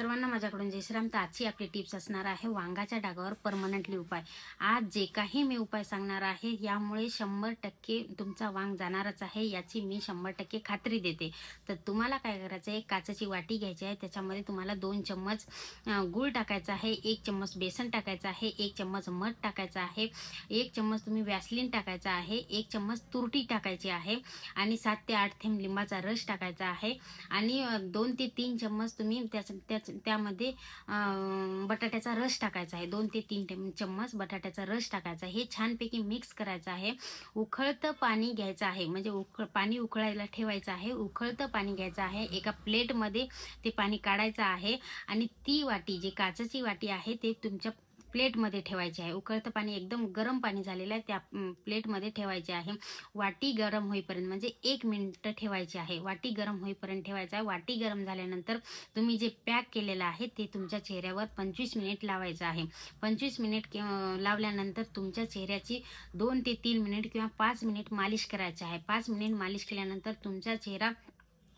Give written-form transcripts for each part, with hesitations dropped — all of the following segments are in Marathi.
सर्वांना माझ्याकडून जय श्रीराम. तर आजची आपली टिप्स असणार आहे वांगाच्या डागावर परमनंटली उपाय. आज जे काही मी उपाय सांगणार आहे यामुळे 100% तुमचा वांग जाणारच आहे, याची मी 100% खात्री देते. तर तुम्हाला काय करायचं आहे, काचेची वाटी घ्यायची आहे, त्याच्यामध्ये तुम्हाला 2 चम्मच गूळ टाकायचा आहे, 1 चम्मच बेसन टाकायचं आहे, 1 चम्मच मध टाकायचं आहे, 1 चम्मच तुम्ही व्हॅसलीन टाकायचा आहे, 1 चम्मच तुरटी टाकायची आहे आणि 7 ते 8 थेंब लिंबाचा रस टाकायचा आहे आणि 2 ते 3 चम्मच तुम्ही त्यामध्ये बटाट्याचा रस टाकायचा आहे. 2 ते 3 चम्मच बटाट्याचा रस टाकायचा आहे. हे छानपैकी मिक्स करायचं आहे. उकळतं पाणी घ्यायचं आहे, म्हणजे पाणी उकळायला ठेवायचं आहे. उकळतं पाणी घ्यायचं आहे. एका प्लेटमध्ये ते पाणी काढायचं आहे आणि ती वाटी, जी काचेची वाटी आहे, ते तुमच्या प्लेटमध्ये ठेवायची आहे. उकळतं पाणी एकदम गरम पाणी झालेलं आहे, त्या प्लेटमध्ये ठेवायचे आहे. वाटी गरम होईपर्यंत, म्हणजे 1 मिनिट ठेवायची आहे. वाटी गरम होईपर्यंत ठेवायचं आहे. वाटी गरम झाल्यानंतर तुम्ही जे पॅक केलेलं आहे ते तुमच्या चेहऱ्यावर 25 मिनिट लावायचं आहे. 25 मिनिट लावल्यानंतर तुमच्या चेहऱ्याची 2 ते 3 मिनिट किंवा 5 मिनिट मालिश करायची आहे. 5 मिनिट मालिश केल्यानंतर तुमचा चेहरा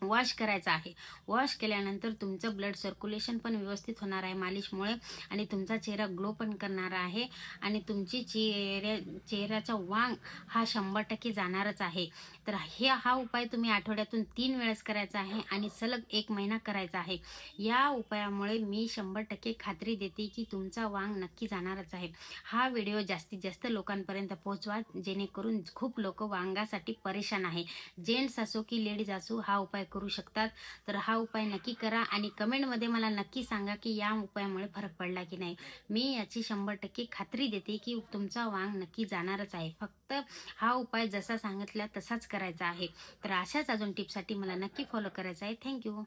वॉश करायचा आहे. वॉश केल्यानंतर तुमचं ब्लड सर्क्युलेशन पण व्यवस्थित होणार आहे मालिशमुळे आणि तुमचा चेहरा ग्लो पण करणार आहे आणि तुमची चेहऱ्याचा वांग हा 100% जाणारच आहे. तर हा उपाय तुम्ही आठवड्यातून 3 वेळेस करायचा आहे आणि सलग 1 महिना करायचा आहे. या उपायामुळे मी 100% खात्री देते की तुमचा वांग नक्की जाणारच आहे. हा व्हिडिओ जास्तीत जास्त लोकांपर्यंत पोहोचवा, जेणेकरून खूप लोक वांगासाठी परेशान आहे. जेंट्स असो की लेडीज असो हा उपाय करू शकतात. तर हा उपाय नक्की करा आणि कमेंटमध्ये मला नक्की सांगा की या उपायामुळे फरक पडला की नाही. मी याची 100% खात्री देते की तुमचा वांग नक्की जाणारच आहे. फक्त हा उपाय जसा सांगितला तसाच करायचा आहे. तर अशाच अजून टिप्ससाठी मला नक्की फॉलो करायचं आहे. थँक्यू.